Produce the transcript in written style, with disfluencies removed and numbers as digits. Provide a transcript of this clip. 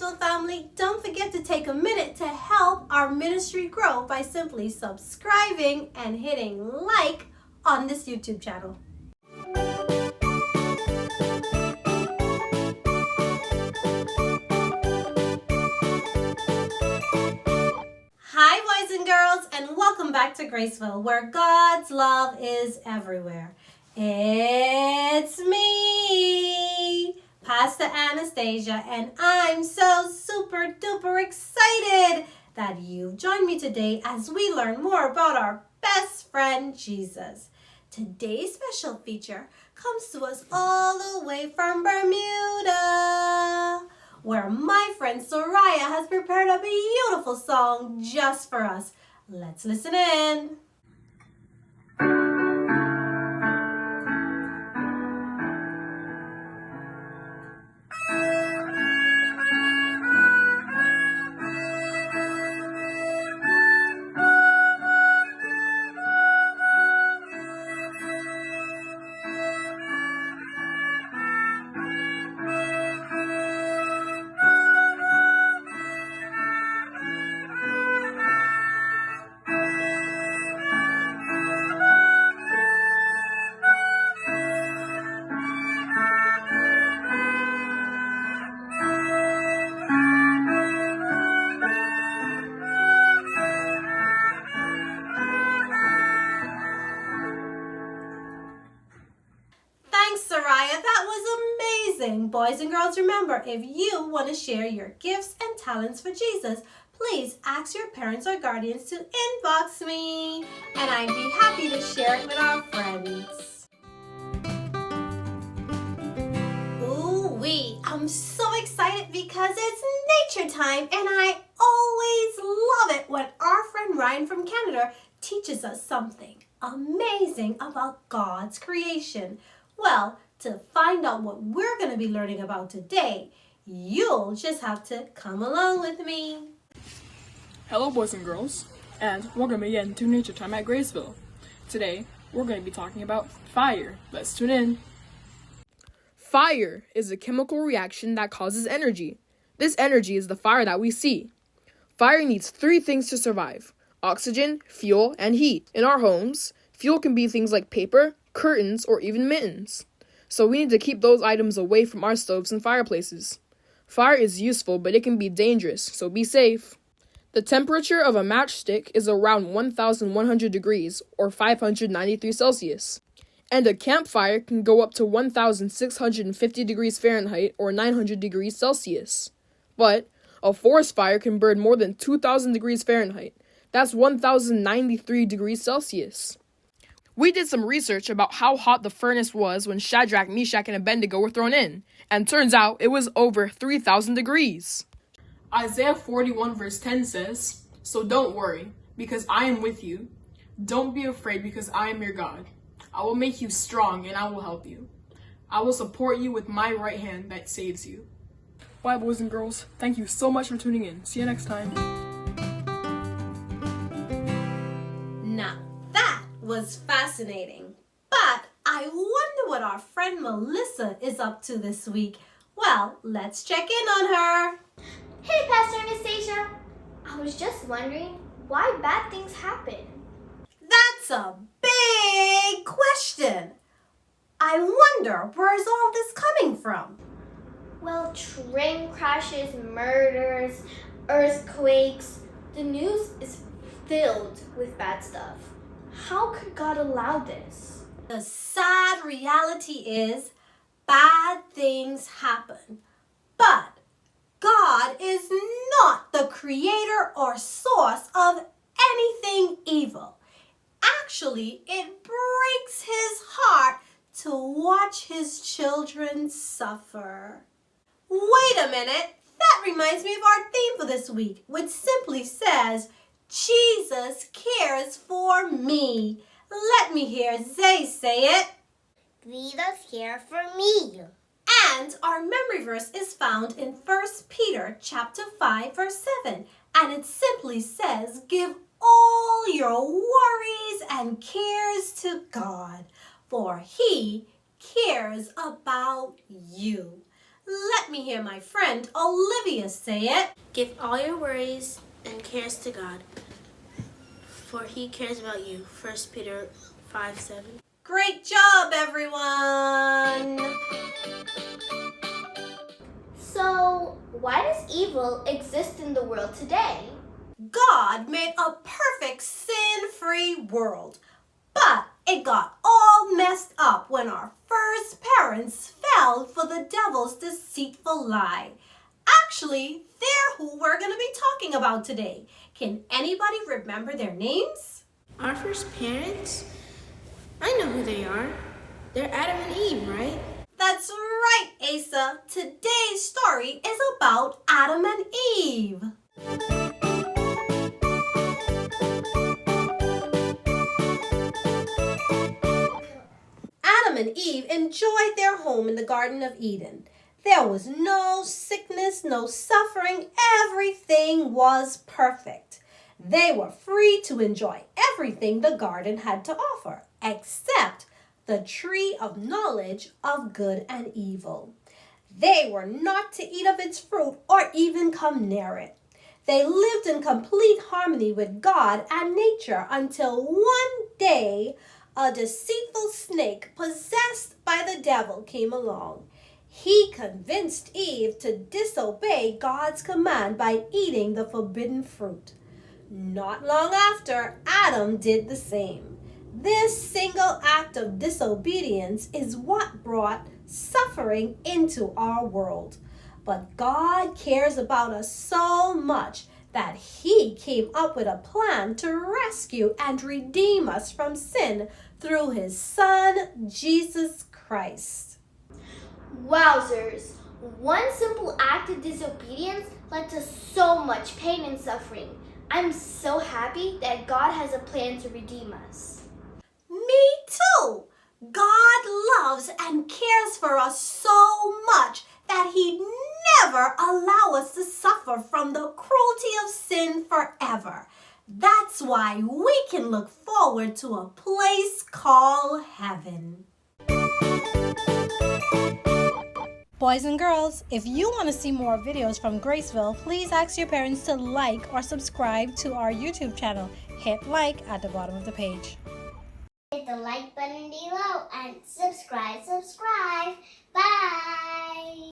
Graceville family, don't forget to take a minute to help our ministry grow by simply subscribing and hitting like on this YouTube channel. Hi boys and girls, and welcome back to Graceville, where God's love is everywhere. It's me, Pastor Anastasia, and I'm so super duper excited that you've joined me today as we learn more about our best friend Jesus. Today's special feature comes to us all the way from Bermuda, where my friend Seraiah has prepared a beautiful song just for us. Let's listen in. Thanks, Seraiah. That was amazing. Boys and girls, remember, if you want to share your gifts and talents for Jesus, please ask your parents or guardians to inbox me, and I'd be happy to share it with our friends. Ooh-wee, I'm so excited because it's nature time, and I always love it when our friend Ryan from Canada teaches us something amazing about God's creation. Well, to find out what we're going to be learning about today, you'll just have to come along with me. Hello boys and girls, and welcome again to Nature Time at Graceville. Today, we're going to be talking about fire. Let's tune in. Fire is a chemical reaction that causes energy. This energy is the fire that we see. Fire needs three things to survive: oxygen, fuel, and heat. In our homes, fuel can be things like paper, curtains, or even mittens. So we need to keep those items away from our stoves and fireplaces. Fire is useful, but it can be dangerous, so be safe. The temperature of a matchstick is around 1,100 degrees, or 593 Celsius. And a campfire can go up to 1,650 degrees Fahrenheit, or 900 degrees Celsius. But a forest fire can burn more than 2,000 degrees Fahrenheit. That's 1,093 degrees Celsius. We did some research about how hot the furnace was when Shadrach, Meshach, and Abednego were thrown in, and turns out it was over 3,000 degrees. Isaiah 41 verse 10 says, "So don't worry, because I am with you. Don't be afraid, because I am your God. I will make you strong, and I will help you. I will support you with my right hand that saves you." Bye, boys and girls. Thank you so much for tuning in. See you next time. Now that was fascinating, but I wonder what our friend Melissa is up to this week. Well, let's check in on her. Hey, Pastor Anastasia. I was just wondering why bad things happen. That's a big question. I wonder, where's all this coming from? Well, train crashes, murders, earthquakes. The news is filled with bad stuff. How could God allow this? The sad reality is bad things happen, but God is not the creator or source of anything evil. Actually, it breaks his heart to watch his children suffer. Wait a minute, that reminds me of our theme for this week, which simply says, Jesus cares for me. Let me hear Zay say it. Jesus cares for me. And our memory verse is found in 1 Peter chapter 5, verse 7. And it simply says, give all your worries and cares to God, for he cares about you. Let me hear my friend Olivia say it. Give all your worries and cares to God, for He cares about you. 1 Peter 5:7. Great job, everyone! So, why does evil exist in the world today? God made a perfect sin-free world, but it got all messed up when our first parents fell for the devil's deceitful lie. Actually, they're who we're going to be talking about today. Can anybody remember their names? Our first parents? I know who they are. They're Adam and Eve, right? That's right, Asa. Today's story is about Adam and Eve. Adam and Eve enjoyed their home in the Garden of Eden. There was no sickness, no suffering. Everything was perfect. They were free to enjoy everything the garden had to offer, except the tree of knowledge of good and evil. They were not to eat of its fruit or even come near it. They lived in complete harmony with God and nature until one day a deceitful snake possessed by the devil came along. He convinced Eve to disobey God's command by eating the forbidden fruit. Not long after, Adam did the same. This single act of disobedience is what brought suffering into our world. But God cares about us so much that He came up with a plan to rescue and redeem us from sin through His Son, Jesus Christ. Wowzers! One simple act of disobedience led to so much pain and suffering. I'm so happy that God has a plan to redeem us. Me too! God loves and cares for us so much that He'd never allow us to suffer from the cruelty of sin forever. That's why we can look forward to a place called heaven. Boys and girls, if you want to see more videos from Graceville, please ask your parents to like or subscribe to our YouTube channel. Hit like at the bottom of the page. Hit the like button below and subscribe. Bye!